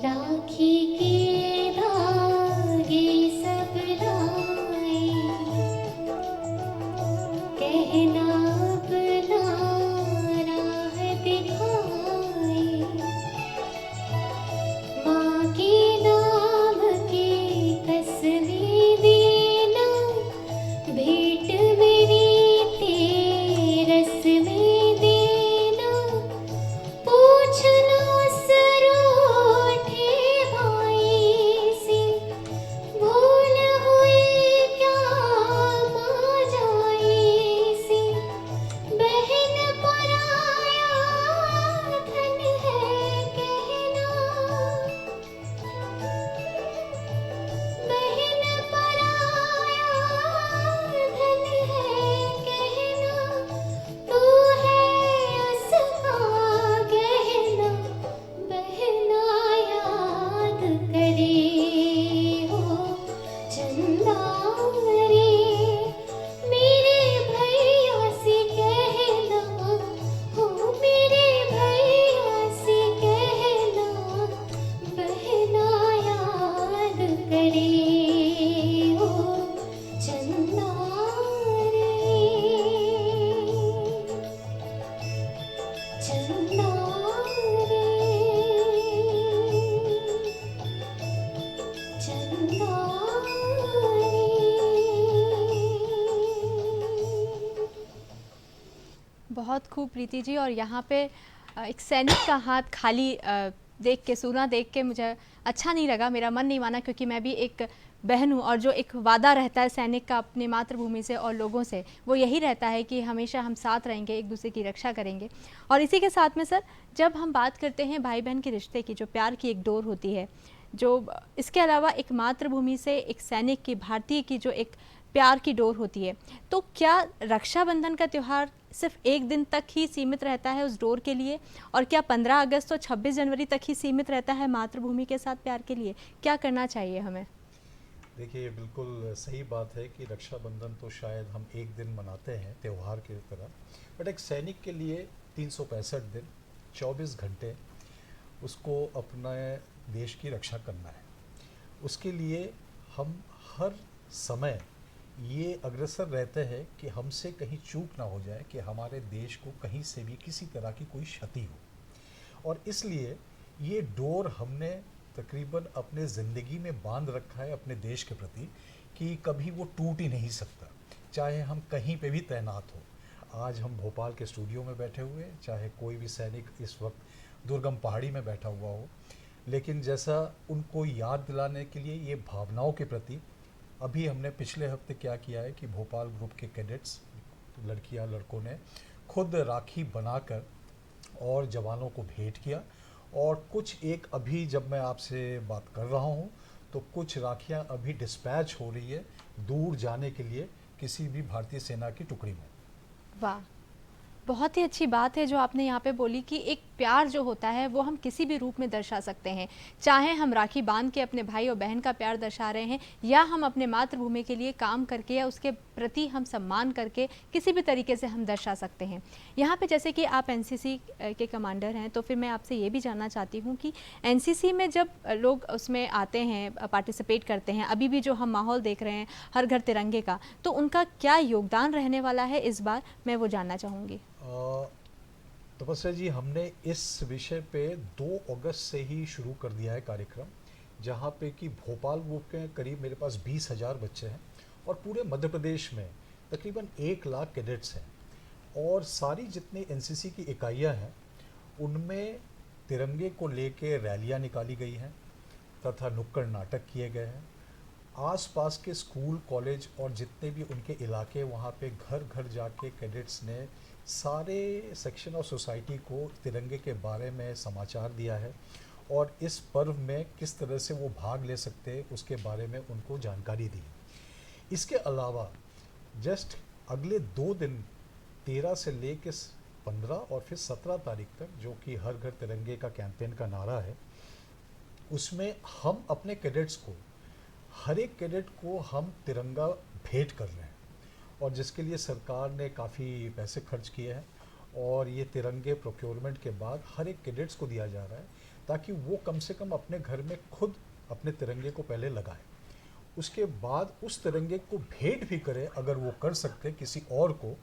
राखी के धागे सब लाए, कहना अपना राह दिखाए, माँ के नाम की कसमें देना, भेंट मेरी तेरस में देना, पूछना उस रूठे भाई से, भूल हुई क्या माँ जाई से, बहन पराया धन है कहना, बहन पराया धन है कहना, तू है उसका गहना, बहना याद करे हो चंदा रे। मेरे भैया से कहना, हो मेरे भैया से कहना, बहना याद करे हो चंदा रे, चंदा रे, चंदा रे। बहुत खूब प्रीति जी। और यहाँ पे एक सैनिक का हाथ खाली देख के, सूना देख के मुझे अच्छा नहीं लगा, मेरा मन नहीं माना, क्योंकि मैं भी एक बहन हूँ और जो एक वादा रहता है सैनिक का अपनी मातृभूमि से और लोगों से, वो यही रहता है कि हमेशा हम साथ रहेंगे, एक दूसरे की रक्षा करेंगे। और इसी के साथ में सर, जब हम बात करते हैं भाई बहन के रिश्ते की, जो प्यार की एक डोर होती है, जो इसके अलावा एक मातृभूमि से एक सैनिक की, भारतीय की जो एक प्यार की डोर होती है, तो क्या रक्षाबंधन का त्यौहार सिर्फ एक दिन तक ही सीमित रहता है उस डोर के लिए, और क्या 15 अगस्त और 26 जनवरी तक ही सीमित रहता है मातृभूमि के साथ प्यार के लिए? क्या करना चाहिए हमें? देखिए, बिल्कुल सही बात है कि रक्षाबंधन तो शायद हम एक दिन मनाते हैं त्यौहार की तरह, बट एक सैनिक के लिए 365 दिन 24 घंटे उसको अपने देश की रक्षा करना है। उसके लिए हम हर समय ये अग्रसर रहते हैं कि हमसे कहीं चूक ना हो जाए, कि हमारे देश को कहीं से भी किसी तरह की कोई क्षति हो। और इसलिए ये डोर हमने तकरीबन अपने ज़िंदगी में बांध रखा है अपने देश के प्रति, कि कभी वो टूट ही नहीं सकता, चाहे हम कहीं पे भी तैनात हो। आज हम भोपाल के स्टूडियो में बैठे हुए हैं, चाहे कोई भी सैनिक इस वक्त दुर्गम पहाड़ी में बैठा हुआ हो, लेकिन जैसा उनको याद दिलाने के लिए ये भावनाओं के प्रति, अभी हमने पिछले हफ्ते क्या किया है कि भोपाल ग्रुप के कैडेट्स, लड़कियां लड़कों ने खुद राखी बनाकर और जवानों को भेंट किया। और कुछ एक अभी जब मैं आपसे बात कर रहा हूं तो कुछ राखियां अभी डिस्पैच हो रही है दूर जाने के लिए किसी भी भारतीय सेना की टुकड़ी में। वाह, बहुत ही अच्छी बात है जो आपने यहाँ पे बोली कि एक प्यार जो होता है वो हम किसी भी रूप में दर्शा सकते हैं, चाहे हम राखी बांध के अपने भाई और बहन का प्यार दर्शा रहे हैं, या हम अपने मातृभूमि के लिए काम करके या उसके प्रति हम सम्मान करके किसी भी तरीके से हम दर्शा सकते हैं। यहाँ पे जैसे कि आप एनसीसी के कमांडर हैं, तो फिर मैं आपसे ये भी जानना चाहती हूँ कि एनसीसी में जब लोग उसमें आते हैं, पार्टिसिपेट करते हैं, अभी भी जो हम माहौल देख रहे हैं हर घर तिरंगे का, तो उनका क्या योगदान रहने वाला है इस बार, मैं वो जानना चाहूँगी। तपस्या जी, हमने इस विषय पे 2 अगस्त से ही शुरू कर दिया है कार्यक्रम, जहाँ पे कि भोपाल ग्रुप के करीब मेरे पास 20,000 बच्चे हैं और पूरे मध्य प्रदेश में तकरीबन 1 लाख कैडेट्स हैं और सारी जितनी एनसीसी की इकाइयाँ हैं उनमें तिरंगे को लेके रैलियाँ निकाली गई हैं तथा नुक्कड़ नाटक किए गए हैं। आसपास के स्कूल, कॉलेज और जितने भी उनके इलाके, वहाँ पे घर घर जाके कैडेट्स ने सारे सेक्शन ऑफ सोसाइटी को तिरंगे के बारे में समाचार दिया है और इस पर्व में किस तरह से वो भाग ले सकते हैं उसके बारे में उनको जानकारी दी। इसके अलावा जस्ट अगले 2 दिन 13 से लेकर 15 और फिर 17 तारीख तक, जो कि हर घर तिरंगे का कैंपेन का नारा है, उसमें हम अपने कैडेट्स को, हर एक कैडेट को हम तिरंगा भेंट कर रहे हैं और जिसके लिए सरकार ने काफ़ी पैसे खर्च किए हैं और ये तिरंगे प्रोक्योरमेंट के बाद हर एक कैडेट्स को दिया जा रहा है ताकि वो कम से कम अपने घर में खुद अपने तिरंगे को पहले लगाए, उसके बाद उस तिरंगे को भेंट भी करें अगर वो कर सकते किसी और को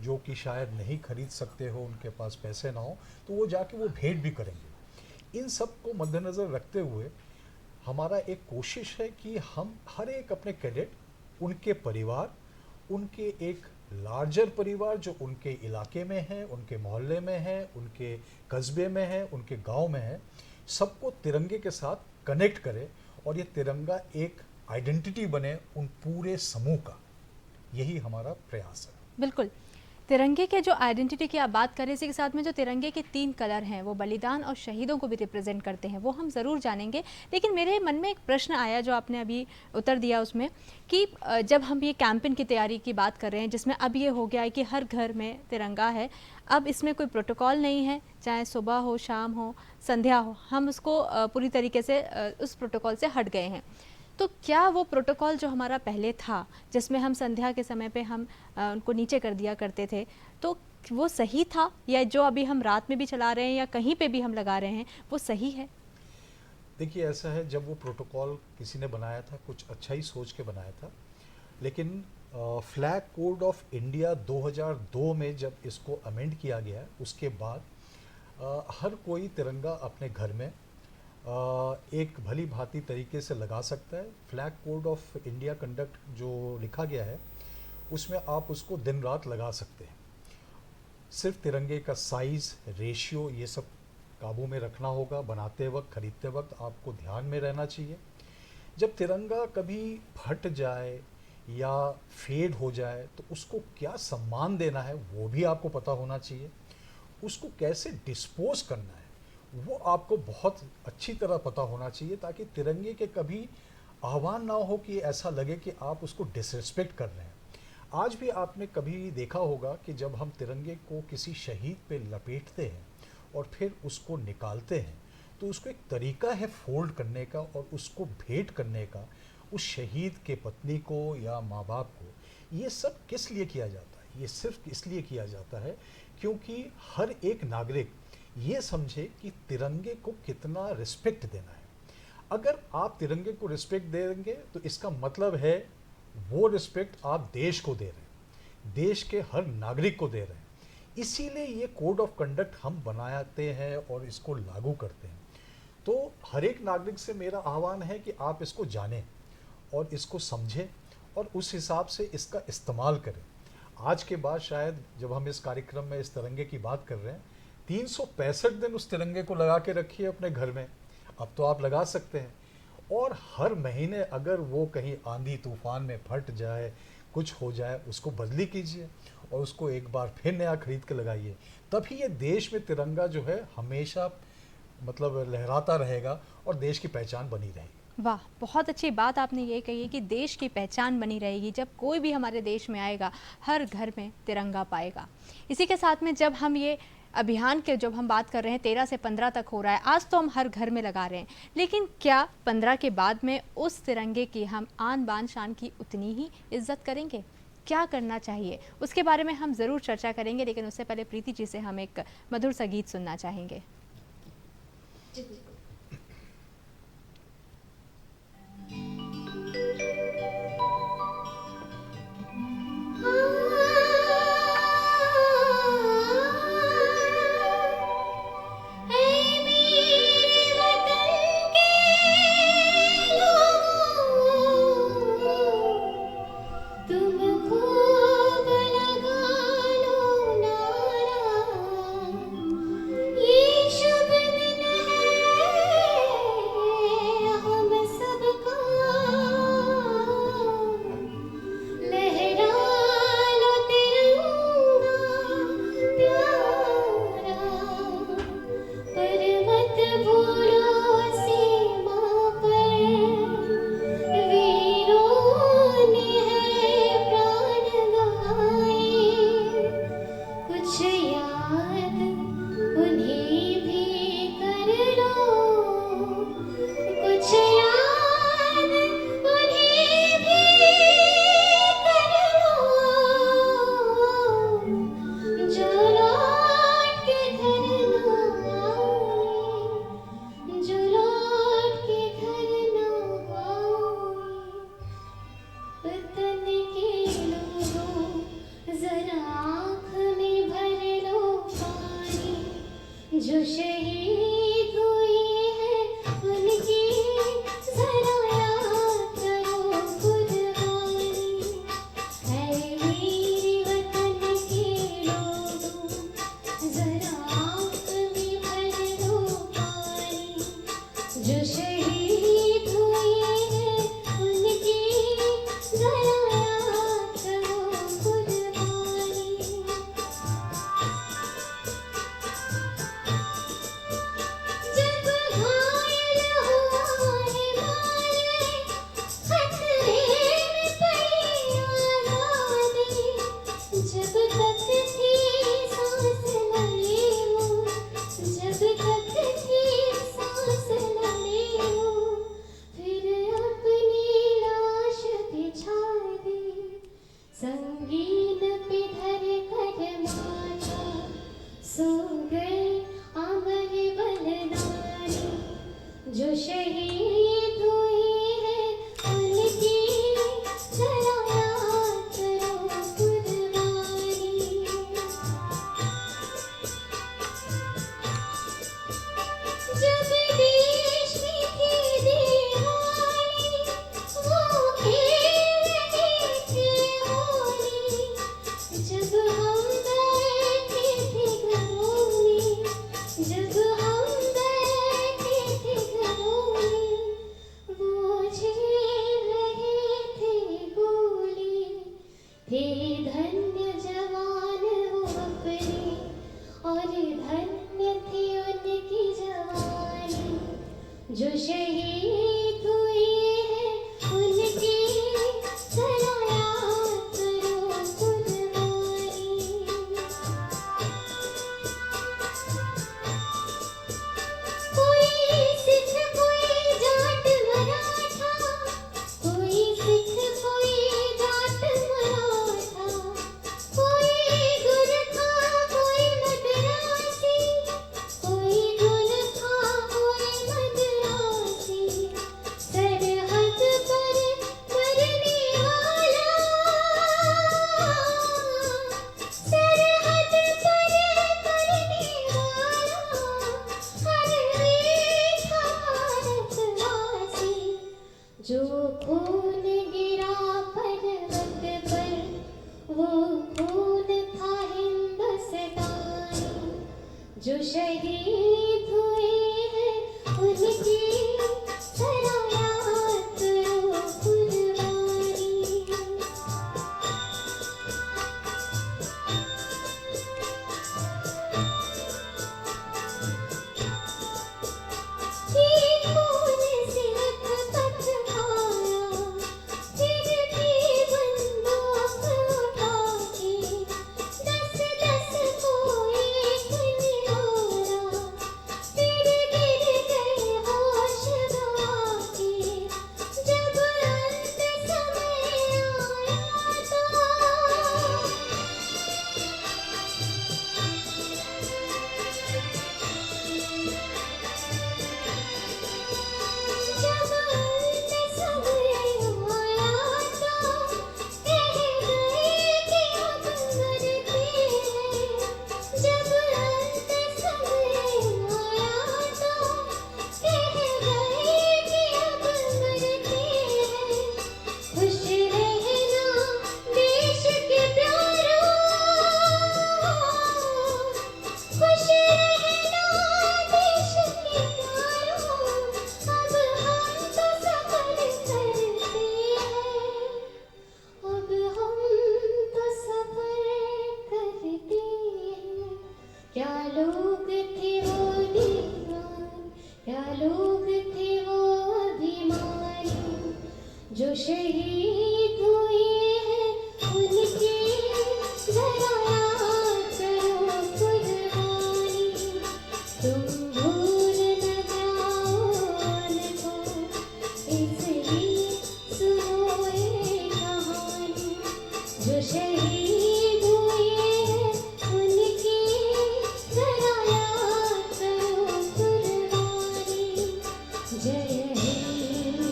जो कि शायद नहीं खरीद सकते हो, उनके पास पैसे ना हो, तो वो जाके वो भेंट भी करेंगे। इन सब को मद्देनज़र रखते हुए हमारा एक कोशिश है कि हम हर एक अपने कैडेट, उनके परिवार, उनके एक लार्जर परिवार जो उनके इलाके में है, उनके मोहल्ले में है, उनके कस्बे में है, उनके गांव में है, सबको तिरंगे के साथ कनेक्ट करें और ये तिरंगा एक आइडेंटिटी बने उन पूरे समूह का। यही हमारा प्रयास है। बिल्कुल, तिरंगे के जो आइडेंटिटी की आप बात करें, इसी के साथ में जो तिरंगे के 3 कलर हैं वो बलिदान और शहीदों को भी रिप्रेजेंट करते हैं, वो हम ज़रूर जानेंगे। लेकिन मेरे मन में एक प्रश्न आया जो आपने अभी उत्तर दिया उसमें, कि जब हम ये कैंपेन की तैयारी की बात कर रहे हैं जिसमें अब ये हो गया है कि हर घर में तिरंगा है, अब इसमें कोई प्रोटोकॉल नहीं है, चाहे सुबह हो, शाम हो, संध्या हो, हम उसको पूरी तरीके से उस प्रोटोकॉल से हट गए हैं। तो क्या वो प्रोटोकॉल जो हमारा पहले था, जिसमें हम संध्या के समय पे हम उनको नीचे कर दिया करते थे, तो वो सही था, या जो अभी हम रात में भी चला रहे हैं या कहीं पे भी हम लगा रहे हैं वो सही है? देखिए, ऐसा है, जब वो प्रोटोकॉल किसी ने बनाया था कुछ अच्छा ही सोच के बनाया था, लेकिन फ्लैग कोड ऑफ इंडिया 2002 में जब इसको अमेंड किया गया उसके बाद हर कोई तिरंगा अपने घर में एक भली भांति तरीके से लगा सकता है। Flag code of India conduct जो लिखा गया है उसमें आप उसको दिन रात लगा सकते हैं। सिर्फ तिरंगे का साइज़, रेशियो, ये सब काबू में रखना होगा। बनाते वक्त, खरीदते वक्त आपको ध्यान में रहना चाहिए। जब तिरंगा कभी फट जाए या फेड हो जाए तो उसको क्या सम्मान देना है वो भी आपको पता होना चाहिए। उसको कैसे डिस्पोज करना है वो आपको बहुत अच्छी तरह पता होना चाहिए, ताकि तिरंगे के कभी आह्वान ना हो कि ऐसा लगे कि आप उसको डिसरिस्पेक्ट कर रहे हैं। आज भी आपने कभी देखा होगा कि जब हम तिरंगे को किसी शहीद पे लपेटते हैं और फिर उसको निकालते हैं तो उसको एक तरीका है फोल्ड करने का और उसको भेंट करने का उस शहीद के पत्नी को या माँ बाप को। ये सब किस लिए किया जाता है? ये सिर्फ इसलिए किया जाता है क्योंकि हर एक नागरिक ये समझे कि तिरंगे को कितना रिस्पेक्ट देना है। अगर आप तिरंगे को रिस्पेक्ट देंगे तो इसका मतलब है वो रिस्पेक्ट आप देश को दे रहे हैं, देश के हर नागरिक को दे रहे हैं। इसीलिए ये कोड ऑफ कंडक्ट हम बनाते हैं और इसको लागू करते हैं। तो हर एक नागरिक से मेरा आह्वान है कि आप इसको जानें और इसको समझें और उस हिसाब से इसका इस्तेमाल करें। आज के बाद शायद जब हम इस कार्यक्रम में इस तिरंगे की बात कर रहे हैं, 365 दिन उस तिरंगे को लगा के रखिए अपने घर में। अब तो आप लगा सकते हैं और हर महीने अगर वो कहीं आंधी तूफान में फट जाए, कुछ हो जाए, उसको बदली कीजिए और उसको एक बार फिर नया खरीद के लगाइए। तभी ये देश में तिरंगा जो है हमेशा मतलब लहराता रहेगा और देश की पहचान बनी रहेगी। वाह, बहुत अच्छी बात आपने ये कही है कि देश की पहचान बनी रहेगी। जब कोई भी हमारे देश में आएगा हर घर में तिरंगा पाएगा। इसी के साथ में जब हम ये अभियान के जब हम बात कर रहे हैं 13 से 15 तक हो रहा है, आज तो हम हर घर में लगा रहे हैं, लेकिन क्या 15 के बाद में उस तिरंगे की हम आन बान शान की उतनी ही इज्जत करेंगे? क्या करना चाहिए, उसके बारे में हम ज़रूर चर्चा करेंगे, लेकिन उससे पहले प्रीति जी से हम एक मधुर सा गीत सुनना चाहेंगे। जी बिल्कुल। लोग थे वो अभिमानी जो शहीद हुए हैं उनकी जरा याद करो कुर्बानी। तुम भूल न जाओ उनको इसलिए सुनो ये कहानी जो शहीद हुए हैं उनकी जरा याद करो कुर्बानी। जय हिंद की सेना,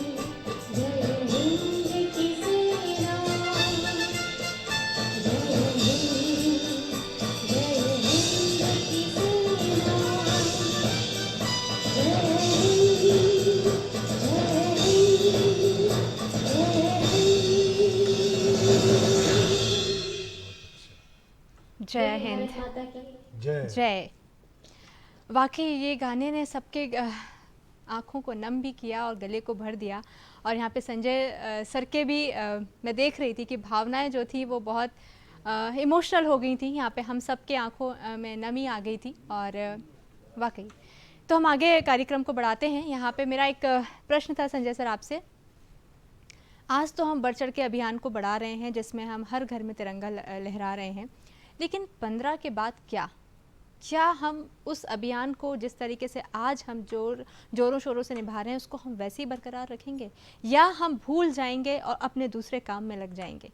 जय हिंद की सेना, जय जय हिंद। माता की जय। जय। वाकई ये गाने ने सबके आँखों को नम भी किया और गले को भर दिया। और यहाँ पे संजय सर के भी मैं देख रही थी कि भावनाएं जो थी वो बहुत इमोशनल हो गई थी। यहाँ पे हम सब के आँखों में नमी आ गई थी और वाकई। तो हम आगे कार्यक्रम को बढ़ाते हैं। यहाँ पे मेरा एक प्रश्न था संजय सर आपसे। आज तो हम बढ़ चढ़ के अभियान को बढ़ा रहे हैं जिसमें हम हर घर में तिरंगा लहरा रहे हैं, लेकिन 15 के बाद क्या हम उस अभियान को जिस तरीके से आज हम जोरों शोरों से निभा रहे हैं उसको हम वैसे ही बरकरार रखेंगे या हम भूल जाएंगे और अपने दूसरे काम में लग जाएंगे?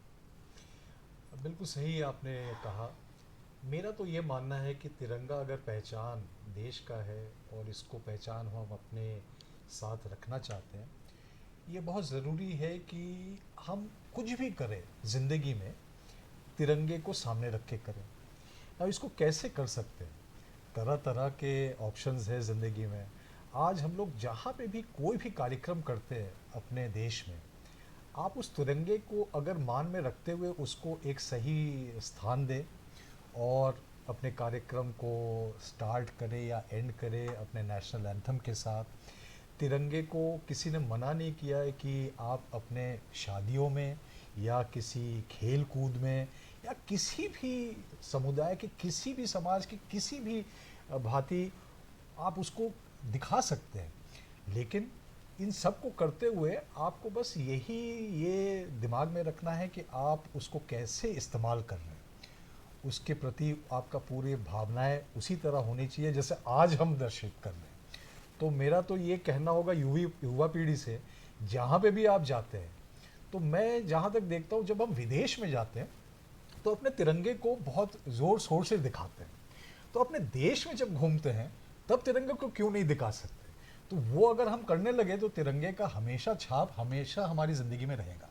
बिल्कुल सही आपने कहा। मेरा तो ये मानना है कि तिरंगा अगर पहचान देश का है और इसको पहचान हम अपने साथ रखना चाहते हैं, ये बहुत ज़रूरी है कि हम कुछ भी करें ज़िंदगी में तिरंगे को सामने रख के करें। अब इसको कैसे कर सकते हैं? तरह तरह के ऑप्शंस है ज़िंदगी में। आज हम लोग जहाँ पे भी कोई भी कार्यक्रम करते हैं अपने देश में, आप उस तिरंगे को अगर मान में रखते हुए उसको एक सही स्थान दें और अपने कार्यक्रम को स्टार्ट करें या एंड करें अपने नेशनल एंथम के साथ। तिरंगे को किसी ने मना नहीं किया है कि आप अपने शादियों में या किसी खेल कूद में या किसी भी समुदाय के किसी भी समाज की किसी भी भांति आप उसको दिखा सकते हैं। लेकिन इन सब को करते हुए आपको बस ये दिमाग में रखना है कि आप उसको कैसे इस्तेमाल कर रहे हैं। उसके प्रति आपका पूरी भावनाएं उसी तरह होनी चाहिए जैसे आज हम दर्शित कर रहे हैं। तो मेरा तो ये कहना होगा युवा पीढ़ी से, जहाँ पे भी आप जाते हैं, तो मैं जहाँ तक देखता हूँ जब हम विदेश में जाते हैं तो अपने तिरंगे को बहुत ज़ोर शोर से दिखाते हैं, तो अपने देश में जब घूमते हैं तब तिरंगे को क्यों नहीं दिखा सकते? तो वो अगर हम करने लगे तो तिरंगे का हमेशा छाप हमेशा हमारी ज़िंदगी में रहेगा।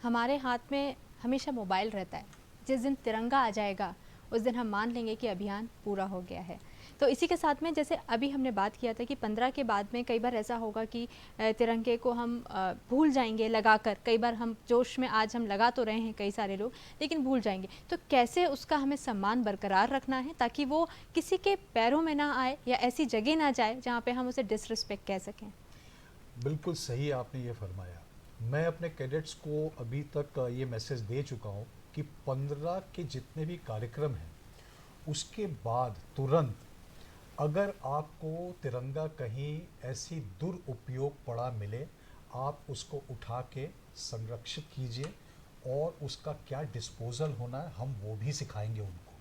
हमारे हाथ में हमेशा मोबाइल रहता है। जिस दिन तिरंगा आ जाएगा उस दिन हम मान लेंगे कि अभियान पूरा हो गया है। तो इसी के साथ में जैसे अभी हमने बात किया था कि 15 के बाद में कई बार ऐसा होगा कि तिरंगे को हम भूल जाएंगे लगाकर। कई बार हम जोश में आज हम लगा तो रहे हैं कई सारे लोग, लेकिन भूल जाएंगे। तो कैसे उसका हमें सम्मान बरकरार रखना है ताकि वो किसी के पैरों में ना आए या ऐसी जगह ना जाए जहाँ पे हम उसे डिसरिस्पेक्ट कह सकें? बिल्कुल सही आपने ये फरमाया। मैं अपने कैडेट्स को अभी तक ये मैसेज दे चुका हूँ कि 15 के जितने भी कार्यक्रम हैं उसके बाद तुरंत अगर आपको तिरंगा कहीं ऐसी दुरुपयोग पड़ा मिले, आप उसको उठा के संरक्षित कीजिए और उसका क्या डिस्पोजल होना है हम वो भी सिखाएंगे उनको।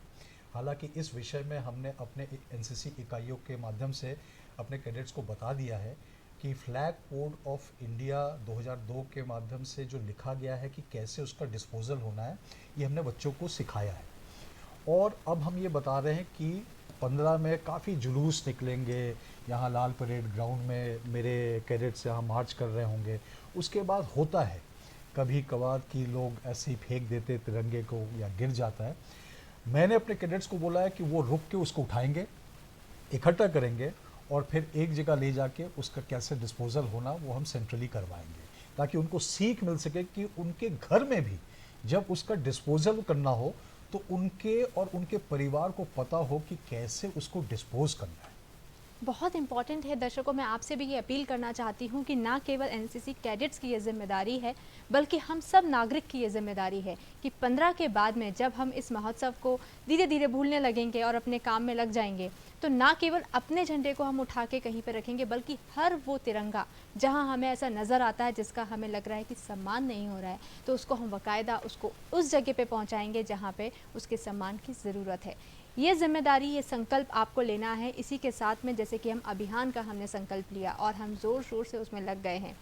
हालांकि इस विषय में हमने अपने एनसीसी इकाइयों के माध्यम से अपने कैडेट्स को बता दिया है कि फ्लैग कोड ऑफ इंडिया 2002 के माध्यम से जो लिखा गया है कि कैसे उसका डिस्पोजल होना है, ये हमने बच्चों को सिखाया है। और अब हम ये बता रहे हैं कि 15 में काफ़ी जुलूस निकलेंगे, यहाँ लाल परेड ग्राउंड में मेरे कैडेट्स यहाँ मार्च कर रहे होंगे। उसके बाद होता है कभी कभार कि लोग ऐसे ही फेंक देते तिरंगे को या गिर जाता है। मैंने अपने कैडेट्स को बोला है कि वो रुक के उसको उठाएंगे, इकट्ठा करेंगे और फिर एक जगह ले जाके उसका कैसे डिस्पोजल होना वो हम सेंट्रली करवाएंगे, ताकि उनको सीख मिल सके कि उनके घर में भी जब उसका डिस्पोजल करना हो तो उनके और उनके परिवार को पता हो कि कैसे उसको डिस्पोज करना है। बहुत इम्पॉर्टेंट है। दर्शकों, मैं आपसे भी ये अपील करना चाहती हूँ कि ना केवल एनसीसी कैडेट्स की ये जिम्मेदारी है, बल्कि हम सब नागरिक की ये जिम्मेदारी है कि 15 के बाद में जब हम इस महोत्सव को धीरे धीरे भूलने लगेंगे और अपने काम में लग जाएंगे, तो ना केवल अपने झंडे को हम उठा के कहीं पर रखेंगे, बल्कि हर वो तिरंगा जहाँ हमें ऐसा नज़र आता है जिसका हमें लग रहा है कि सम्मान नहीं हो रहा है, तो उसको हम बाकायदा उसको उस जगह पे पहुँचाएंगे जहाँ पे उसके सम्मान की ज़रूरत है। ये जिम्मेदारी, ये संकल्प आपको लेना है। इसी के साथ में जैसे कि हम अभियान का हमने संकल्प लिया और हम ज़ोर शोर से उसमें लग गए हैं,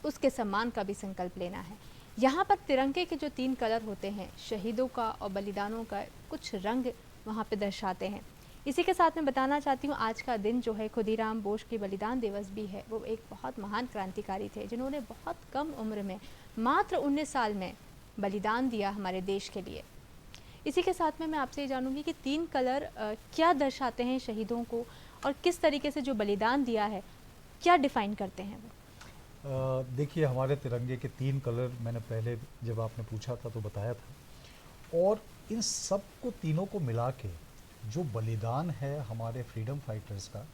उसके सम्मान का भी संकल्प लेना है। यहाँ पर तिरंगे के जो 3 कलर होते हैं, शहीदों का और बलिदानों का कुछ रंग वहाँ पे दर्शाते हैं। इसी के साथ मैं बताना चाहती हूँ, आज का दिन जो है खुदीराम बोस की बलिदान दिवस भी है। वो एक बहुत महान क्रांतिकारी थे जिन्होंने बहुत कम उम्र में, मात्र 19 साल में बलिदान दिया हमारे देश के लिए। इसी के साथ में मैं आपसे ये जानूंगी कि 3 कलर क्या दर्शाते हैं शहीदों को, और किस तरीके से जो बलिदान दिया है क्या डिफाइन करते हैं वो? देखिए, हमारे तिरंगे के 3 कलर मैंने पहले जब आपने पूछा था तो बताया था, और इन सब को तीनों को मिला के जो बलिदान है हमारे फ्रीडम फाइटर्स का,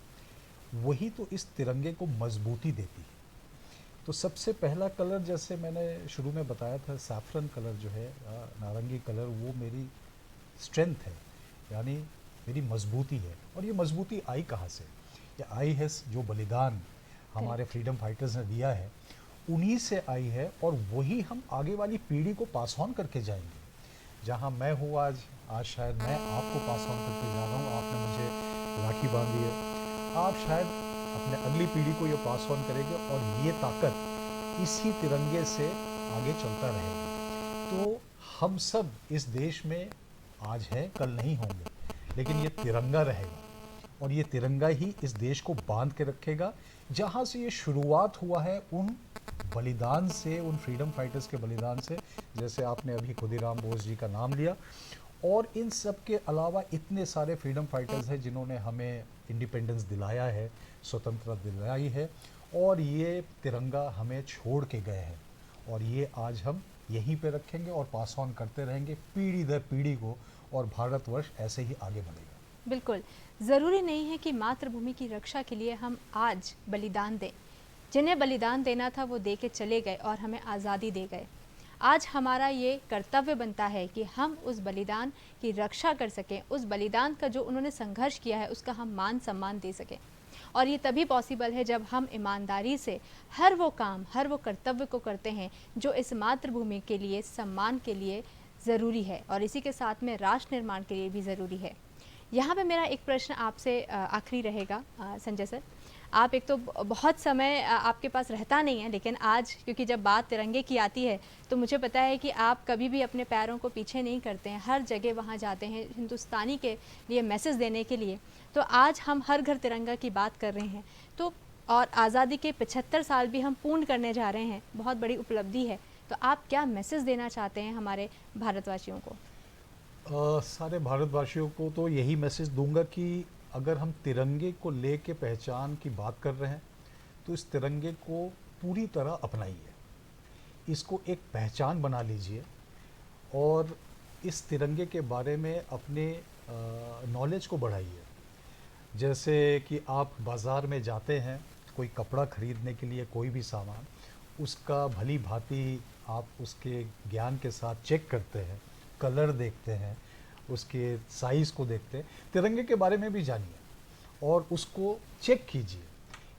वही तो इस तिरंगे को मजबूती देती है। तो सबसे पहला कलर, जैसे मैंने शुरू में बताया था, सैफरन कलर जो है, नारंगी कलर, वो मेरी स्ट्रेंथ है, यानी मेरी मजबूती है। और ये मजबूती आई कहाँ से? ये आई है जो बलिदान हमारे फ्रीडम फाइटर्स ने दिया है, उन्हीं से आई है, और वही हम आगे वाली पीढ़ी को पास ऑन करके जाएंगे। जहाँ मैं हूँ आज शायद मैं आपको पास ऑन करके जा रहा हूँ, आपने मुझे राखी बांधी है, आप शायद अपने अगली पीढ़ी को ये पास ऑन करेंगे, और ये ताकत इसी तिरंगे से आगे चलता रहेगी। तो हम सब इस देश में आज हैं, कल नहीं होंगे, लेकिन ये तिरंगा रहेगा, और ये तिरंगा ही इस देश को बांध के रखेगा। जहाँ से ये शुरुआत हुआ है, उन बलिदान से, उन फ्रीडम फाइटर्स के बलिदान से, जैसे आपने अभी खुदीराम बोस जी का नाम लिया, और इन सब के अलावा इतने सारे फ्रीडम फाइटर्स हैं जिन्होंने हमें इंडिपेंडेंस दिलाया है, स्वतंत्रता दिलाई है, और ये तिरंगा हमें छोड़ के गए हैं, और ये आज हम यहीं पे रखेंगे और पास ऑन करते रहेंगे पीढ़ी दर पीढ़ी को, और भारतवर्ष ऐसे ही आगे बढ़ेगा। बिल्कुल, ज़रूरी नहीं है कि मातृभूमि की रक्षा के लिए हम आज बलिदान दें। जिन्हें बलिदान देना था वो दे के चले गए और हमें आज़ादी दे गए। आज हमारा ये कर्तव्य बनता है कि हम उस बलिदान की रक्षा कर सकें, उस बलिदान का जो उन्होंने संघर्ष किया है उसका हम मान सम्मान दे सकें। और ये तभी पॉसिबल है जब हम ईमानदारी से हर वो काम, हर वो कर्तव्य को करते हैं जो इस मातृभूमि के लिए, सम्मान के लिए ज़रूरी है, और इसी के साथ में राष्ट्र निर्माण के लिए भी ज़रूरी है। यहाँ पे मेरा एक प्रश्न आपसे आखिरी रहेगा संजय सर। आप एक तो बहुत समय आपके पास रहता नहीं है, लेकिन आज क्योंकि जब बात तिरंगे की आती है तो मुझे पता है कि आप कभी भी अपने पैरों को पीछे नहीं करते हैं, हर जगह वहाँ जाते हैं हिंदुस्तानी के लिए मैसेज देने के लिए। तो आज हम हर घर तिरंगा की बात कर रहे हैं, तो और आज़ादी के 75 साल भी हम पूर्ण करने जा रहे हैं, बहुत बड़ी उपलब्धि है। तो आप क्या मैसेज देना चाहते हैं हमारे भारतवासियों को? सारे भारतवासियों को तो यही मैसेज दूंगा कि अगर हम तिरंगे को लेके पहचान की बात कर रहे हैं, तो इस तिरंगे को पूरी तरह अपनाइए, इसको एक पहचान बना लीजिए, और इस तिरंगे के बारे में अपने नॉलेज को बढ़ाइए। जैसे कि आप बाज़ार में जाते हैं कोई कपड़ा ख़रीदने के लिए, कोई भी सामान, उसका भली भांति आप उसके ज्ञान के साथ चेक करते हैं, कलर देखते हैं, उसके साइज़ को देखते हैं। तिरंगे के बारे में भी जानिए और उसको चेक कीजिए।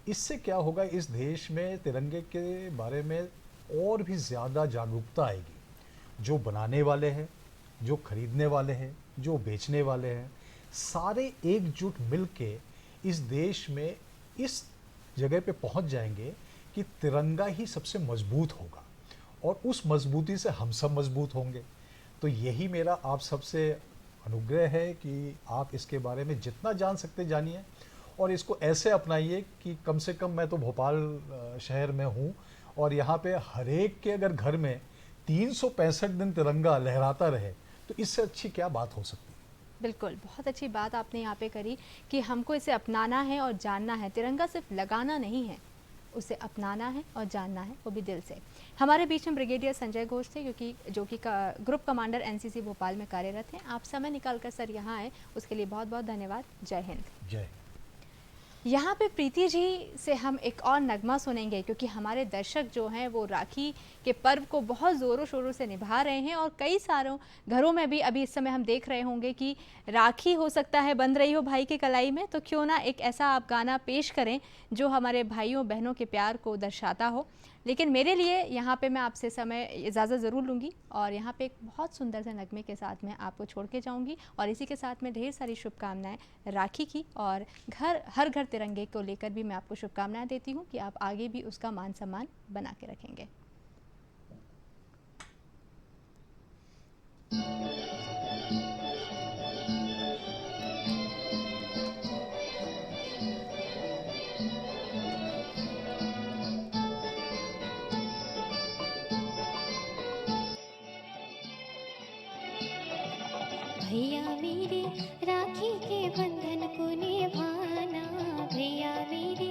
इससे क्या होगा, इस देश में तिरंगे के बारे में और भी ज़्यादा जागरूकता आएगी। जो बनाने वाले हैं, जो खरीदने वाले हैं, जो बेचने वाले हैं, सारे एकजुट मिलके इस देश में इस जगह पे पहुंच जाएंगे कि तिरंगा ही सबसे मजबूत होगा, और उस मजबूती से हम सब मजबूत होंगे। तो यही मेरा आप सबसे अनुग्रह है कि आप इसके बारे में जितना जान सकते जानिए, और इसको ऐसे अपनाइए कि कम से कम, मैं तो भोपाल शहर में हूँ, और यहाँ पे हर एक के अगर घर में 365 दिन तिरंगा लहराता रहे, तो इससे अच्छी क्या बात हो सकती है। बिल्कुल, बहुत अच्छी बात आपने यहाँ पे करी कि हमको इसे अपनाना है और जानना है। तिरंगा सिर्फ लगाना नहीं है, उसे अपनाना है और जानना है, वो भी दिल से। हमारे बीच में ब्रिगेडियर संजय घोष थे, जो कि ग्रुप कमांडर एनसीसी भोपाल में कार्यरत हैं। आप समय निकाल कर सर यहाँ आए, उसके लिए बहुत बहुत धन्यवाद। जय हिंद। जय। यहाँ पे प्रीति जी से हम एक और नगमा सुनेंगे, क्योंकि हमारे दर्शक जो हैं वो राखी के पर्व को बहुत ज़ोरों शोरों से निभा रहे हैं, और कई सारों घरों में भी अभी इस समय हम देख रहे होंगे कि राखी हो सकता है बंध रही हो भाई के कलाई में, तो क्यों ना एक ऐसा आप गाना पेश करें जो हमारे भाइयों बहनों के प्यार को दर्शाता हो। लेकिन मेरे लिए यहाँ पे मैं आपसे समय इजाज़त ज़रूर लूँगी, और यहाँ पे एक बहुत सुंदर से नगमे के साथ मैं आपको छोड़ के जाऊँगी, और इसी के साथ में ढेर सारी शुभकामनाएं राखी की, और हर घर तिरंगे को लेकर भी मैं आपको शुभकामनाएं देती हूँ कि आप आगे भी उसका मान सम्मान बना के रखेंगे। भैया मेरे राखी के बंधन को निभाना, भैया मेरे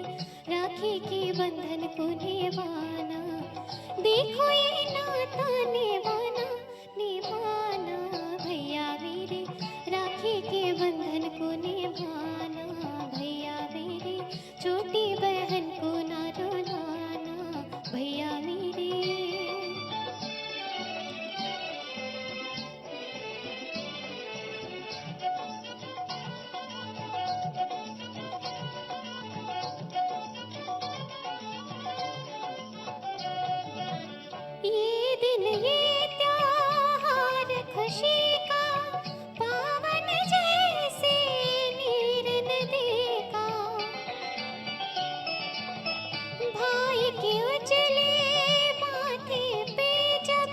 राखी के बंधन को निभाना, देखो ये नाता निभाना निभाना, भैया मेरे राखी के बंधन को निभाना, भैया मेरे छोटी बहन को ना रुलाना, भैया मेरे। ये दिन ये त्योहार खुशी का पावन जैसे नीर नदी का, भाई के उजले माथे पे जब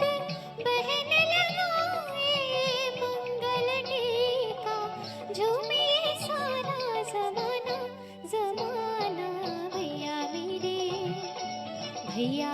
बहन लगाए मंगल टीका, झूमे सारा जमाना जमाना, भैया मेरे भैया